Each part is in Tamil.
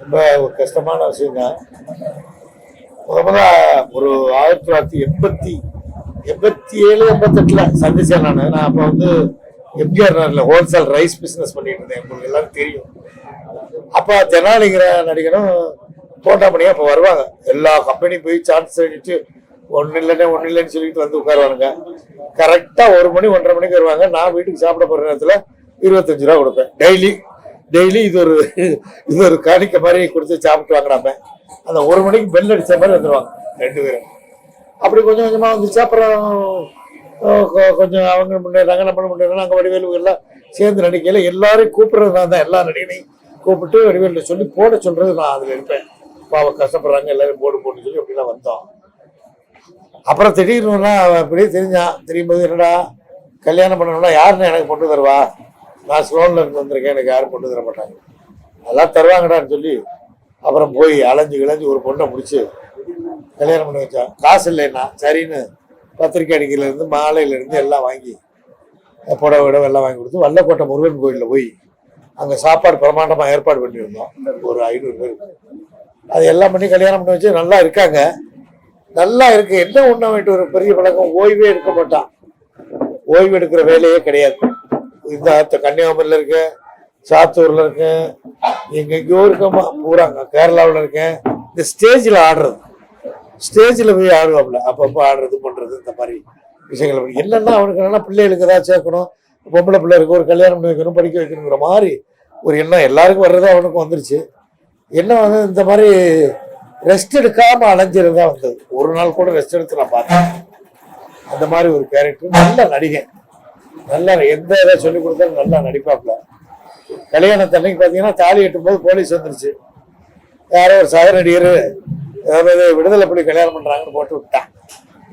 ரொம்ப ஒரு கஷ்டமான விஷயம் தான். முதல்ல ஒரு 1987-88 சந்திச்சேன் நான் அப்போ வந்து எம்ஜிஆர் நகரில் ஹோல்சேல் ரைஸ் பிஸ்னஸ் பண்ணிட்டு இருந்தேன். உங்களுக்கு எல்லாரும் தெரியும். அப்போ தெனாலிங்கிற நடிகனும் தோட்டாமணியாக அப்போ வருவாங்க. எல்லா கம்பெனியும் போய் சான்ஸ் சொல்லிட்டு ஒன்றும் இல்லைன்னு சொல்லிட்டு வந்து உட்காருவானுங்க. கரெக்டாக 1 மணி 1:30 மணிக்கு வருவாங்க. நான் வீட்டுக்கு சாப்பிட போகிற நேரத்தில் 25 ரூபா கொடுப்பேன். டெய்லி இது ஒரு காணிக்க மாதிரி கொடுத்து சாப்பிட்டு வாங்கினாப்பேன். அந்த 1 மணிக்கு பெல் அடித்த மாதிரி வந்துடுவாங்க 2 பேரும். அப்படி கொஞ்சம் கொஞ்சமாக வந்துச்சு. அப்புறம் கொஞ்சம் அவங்க முன்னேறாங்க, நம்ம முன்னேறாங்க. அங்கே வடிவேலு எல்லாம் சேர்ந்து நடிக்கையில் எல்லாரையும் கூப்பிட்றது நான் தான். எல்லா நடிகனையும் கூப்பிட்டு வடிவேலில் சொல்லி போட சொல்கிறது நான் அதில் இருப்பேன். பாவம் கஷ்டப்படுறாங்க, எல்லாரும் போட்டு சொல்லி அப்படிலாம் வந்தோம். அப்புறம் திடீர்னு அப்படியே தெரியும்போது என்னடா கல்யாணம் பண்ணணும்னா யாருன்னு எனக்கு பொண்ணு தருவா? நான் ஸ்லோனில் இருந்து வந்திருக்கேன், எனக்கு யாரும் பொண்ணு தர மாட்டாங்க, அதெல்லாம் தருவாங்கடான்னு சொல்லி அப்புறம் போய் அலைஞ்சு ஒரு பொண்ணை முடிச்சு கல்யாணம் பண்ணி வச்சா. காசு இல்லைன்னா சரின்னு பத்திரிக்கை அடிக்கையிலேருந்து மாலையிலேருந்து எல்லாம் வாங்கி புடவை எல்லாம் வாங்கி கொடுத்து வல்லக்கோட்டை முருகன் கோயிலில் போய் அங்கே சாப்பாடு பிரமாண்டமாக ஏற்பாடு பண்ணியிருந்தோம். ஒரு 500 பேர். அது எல்லாம் பண்ணி கல்யாணம் பண்ணி வச்சு நல்லா இருக்காங்க. நல்லா இருக்கு. என்ன ஒன்றா வேண்டிய ஒரு பெரிய பழக்கம், ஓய்வே எடுக்க மாட்டான். ஓய்வு எடுக்கிற வேலையே கிடையாது. இந்த கன்னியாகுமரியில் இருக்கேன், சாத்தூரில் இருக்கேன், எங்கெங்கயோ இருக்கமா, பூராங்க கேரளாவில் இருக்கேன். இந்த ஸ்டேஜில் ஆடுறது, ஸ்டேஜில் போய் ஆடுவாப்புல, அப்பப்போ ஆடுறது பண்ணுறது இந்த மாதிரி விஷயங்கள். என்னென்னா அவனுக்கு என்னென்னா பிள்ளைகளுக்கு ஏதாவது சேர்க்கணும், பொம்பளை பிள்ளை இருக்கு, ஒரு கல்யாணம் பண்ணி வைக்கணும், படிக்க வைக்கணுங்கிற மாதிரி ஒரு எண்ணம் எல்லாருக்கும் வர்றது அவனுக்கும் வந்துருச்சு. என்ன வந்து இந்த மாதிரி ரெஸ்ட் எடுக்காமல் அலைஞ்சிருந்தா வந்தது. ஒரு நாள் கூட ரெஸ்ட் எடுத்து நான் பார்த்தேன். அந்த மாதிரி ஒரு கேரக்டர். நல்ல நடிகை, நல்லா எந்த இதை சொல்லிக் கொடுத்தாலும் நல்லா நடிப்பாப்புல. கல்யாணத்தன்னைக்கு பார்த்தீங்கன்னா தாலி கட்டும்போது போலீஸ் வந்துருச்சு. யாரோ ஒரு சக நடிகர் அதாவது விடுதலை புலி கல்யாணம் பண்ணுறாங்கன்னு போட்டு விட்டான்.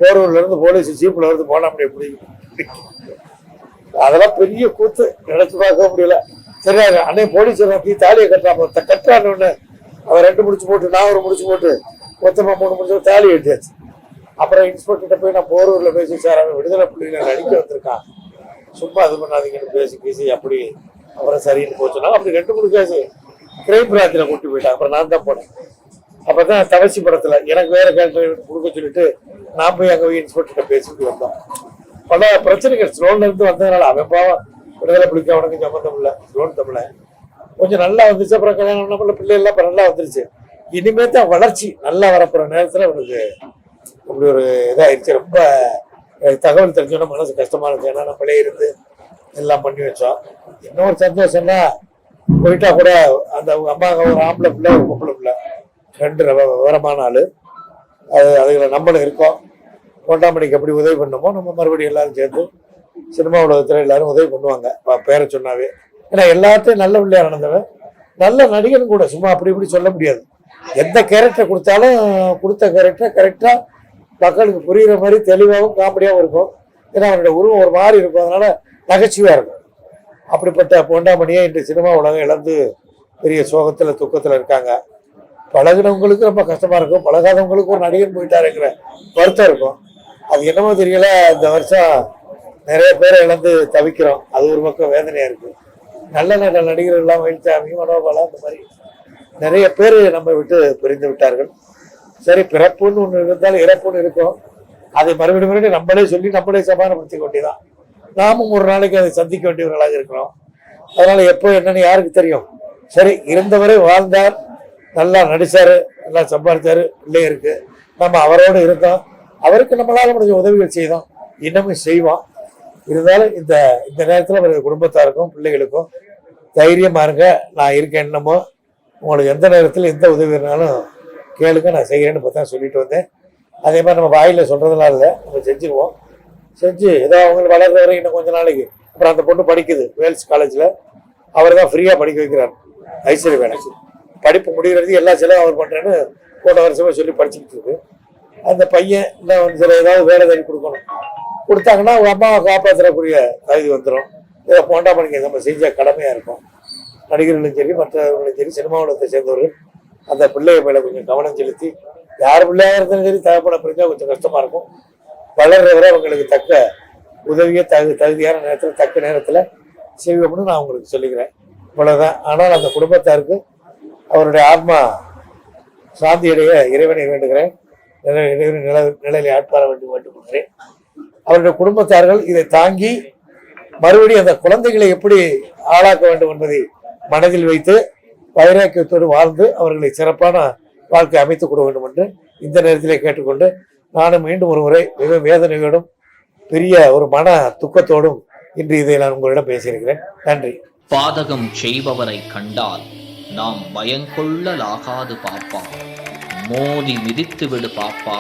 போரூர்லேருந்து போலீஸ் ஜீப்பில் வந்து போனா அப்படி எப்படி அதெல்லாம் பெரிய கூத்து, நினைச்சு பார்க்க முடியல. சரி அன்னை போலீஸ் நோக்கி தாலியை கட்டுறான்னு அவர் 2 முடிச்சு போட்டு நான் ஒரு முடிச்சு போட்டு மொத்தமாக 3 முடிச்சு தாலி கட்டியாச்சு. அப்புறம் இன்ஸ்பெக்டர்கிட்ட போய் நான் போரூரில் பேசி, சார் அவன் விடுதலை புள்ளியில் நடிக்க வந்திருக்கான், சும்மா இது பண்ணாதீங்கன்னு பேசி அப்படி அப்புறம் சரின்னு போச்சுன்னா அப்படி 2-3 கேஸ் கிரைம் பிராந்தில் கூட்டி போயிட்டாங்க. அப்புறம் நான் தான் போனேன். அப்போ தான் தவசி படத்தில் எனக்கு வேறு கேரக்டர் கொடுக்க சொல்லிட்டு நான் போய் அங்கே போய் இன்ஸ்பெக்டர்கிட்ட பேசிட்டு வந்தோம். பல பிரச்சனைகள் ஸ்லோன்ல இருந்து வந்ததுனால அவன் பாவம் விடுதலை புலிக்கு அவனுக்கு சம்மந்தம் இல்லை. ஸ்லோன் தமிழை கொஞ்சம் நல்லா வந்துச்சு. அப்புறம் கல்யாணம் பண்ண பிள்ளை எல்லாம் இப்போ நல்லா வந்துருச்சு. இனிமே தான் வளர்ச்சி நல்லா வரப்போகிற நேரத்தில் அவனுக்கு இப்படி ஒரு இதாகிடுச்சு. ரொம்ப தகவல் தெரிஞ்சோன்னா மனசு கஷ்டமா இருந்துச்சு. ஏன்னா நம்மளே இருந்து எல்லாம் பண்ணி வச்சோம். இன்னொரு சந்தோஷம்னா போயிட்டா கூட அந்த அவங்க அம்மா ஒரு ஆம்பளை பிள்ளை ஒரு பொம்பளை பிள்ளை 2 விவரமான ஆள். அதுகளை நம்மளும் இருக்கோம். கொண்டாமணிக்கு எப்படி உதவி பண்ணமோ நம்ம மறுபடியும் எல்லாரும் சேர்ந்து சினிமா உலகத்தில் எல்லாரும் உதவி பண்ணுவாங்க பேரை சொன்னாவே. ஏன்னா எல்லாத்தையும் நல்ல பிள்ளையா நடந்தவன், நல்ல நடிகனும் கூட. சும்மா அப்படி இப்படி சொல்ல முடியாது. எந்த கேரக்டர் கொடுத்தாலும் கொடுத்த கேரக்டர் கரெக்டாக மக்களுக்கு புரிகிற மாதிரி தெளிவாகவும் காமெடியாகவும் இருக்கும். ஏன்னா அவனுடைய உருவம் ஒரு மாதிரி இருக்கும், அதனால நகைச்சுவையாக இருக்கும். அப்படிப்பட்ட பொண்டாமணியை இன்று சினிமா உலகம் இழந்து பெரிய சோகத்தில் துக்கத்தில் இருக்காங்க. பழகினவங்களுக்கு ரொம்ப கஷ்டமாக இருக்கும், பழகாதவங்களுக்கு ஒரு நடிகன் போயிட்டாருங்கிற வருத்தம் இருக்கும். அது என்னமோ தெரியல, இந்த வருஷம் நிறைய பேரை இழந்து தவிக்கிறோம். அது ஒரு பக்கம் வேதனையாக இருக்குது. நல்ல நல்ல நடிகர்கள்லாம் வைத்தாமி, மனோபாலா, இந்த மாதிரி நிறைய பேர் நம்ம விட்டு பிரிந்து விட்டார்கள். சரி, பிறப்புன்னு ஒன்று இருந்தாலும் இறப்புன்னு இருக்கும். அதை மறுபடியும் நம்மளே சொல்லி நம்மளே சமாதானப்படுத்திக்க வேண்டியதான். நாமும் ஒரு நாளைக்கு அதை சந்திக்க வேண்டியவர்களாக இருக்கிறோம். அதனால எப்போ என்னன்னு யாருக்கு தெரியும். சரி, இருந்தவரை வாழ்ந்தார், நல்லா நடிச்சாரு, நல்லா சம்பாதிச்சாரு, பிள்ளை இருக்கு, நம்ம அவரோடு இருந்தோம், அவருக்கு நம்மளால முடிஞ்ச உதவிகள் செய்தோம், இன்னமும் செய்வோம். இருந்தாலும் இந்த நேரத்தில் அவருடைய குடும்பத்தாருக்கும் பிள்ளைகளுக்கும் தைரியமா இருங்க, நான் இருக்கேன். என்னமோ உங்களுக்கு எந்த நேரத்தில் எந்த உதவி இருந்தாலும் கேளுங்க, நான் செய்கிறேன்னு பார்த்தா சொல்லிட்டு வந்தேன். அதே மாதிரி நம்ம வாயில சொல்றதுனால இல்லை, நம்ம செஞ்சுருவோம். செஞ்சு ஏதோ அவங்களுக்கு வளர்ற வரை இன்னும் கொஞ்ச நாளைக்கு. அப்புறம் அந்த பொண்ணு படிக்குது வேல்ஸ் காலேஜில், அவர் தான் ஃப்ரீயாக படிக்க வைக்கிறார். ஐஸ்வர்யா வேலைக்கு படிப்பு முடிகிறது எல்லா செலவும் அவர் பண்ணுறேன்னு போன வருஷமாக சொல்லி படிச்சுக்கிட்டு இருக்கு. அந்த பையன் இன்னும் வந்து சில ஏதாவது வேலை தேடி கொடுக்கணும், கொடுத்தாங்கன்னா அவங்க அம்மாவை காப்பாற்றக்கூடிய தகுதி வந்துடும். இதை போண்டாமணிக்கு நம்ம செஞ்ச கடமையாக இருக்கும். நடிகர்களும் சரி மற்றவர்களும் சரி சினிமா உலகத்தை சேர்ந்தவர்கள் அந்த பிள்ளைய மேலே கொஞ்சம் கவனம் செலுத்தி, யார் பிள்ளையாக இருந்தாலும் சரி தகப்பட பிரிஞ்சா கொஞ்சம் கஷ்டமாக இருக்கும். வளர்றவரை அவங்களுக்கு தக்க உதவியை தகுதியான நேரத்தில் தக்க நேரத்தில் செய்வோம்னு நான் உங்களுக்கு சொல்லிக்கிறேன். இவ்வளோதான். ஆனால் அந்த குடும்பத்தாருக்கு அவருடைய ஆத்மா சாந்தியடைய இறைவனை வேண்டுகிறேன். நிலையில ஆட்பார வேண்டுகிறேன். அவருடைய குடும்பத்தார்கள் இதை தாங்கி மறுபடியும் அந்த குழந்தைகளை எப்படி ஆளாக்க வேண்டும் என்பதை மனதில் வைத்து வைராக்கியத்தோடு வாழ்ந்து அவர்களை சிறப்பான வாழ்க்கை அமைத்துக் கொள்ள வேண்டும் என்று இந்த நேரத்திலே கேட்டுக்கொண்டு, நானும் மீண்டும் ஒரு முறை மிக வேதனையோடும் பெரிய ஒரு மன துக்கத்தோடும் இன்று இதை நான் உங்களிடம் பேசியிருக்கிறேன். நன்றி. பாதகம் செய்பவரை கண்டால் நாம் பயங்கொள்ளலாகாது பாப்பா, மோதி மிதித்து விடு பாப்பா,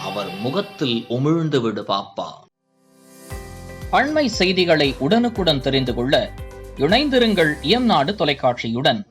அவர் முகத்தில் உமிழ்ந்து விடு பாப்பா. அண்மை செய்திகளை உடனுக்குடன் தெரிந்து கொள்ள இணைந்திருங்கள் இயம்நாடு தொலைக்காட்சியுடன்.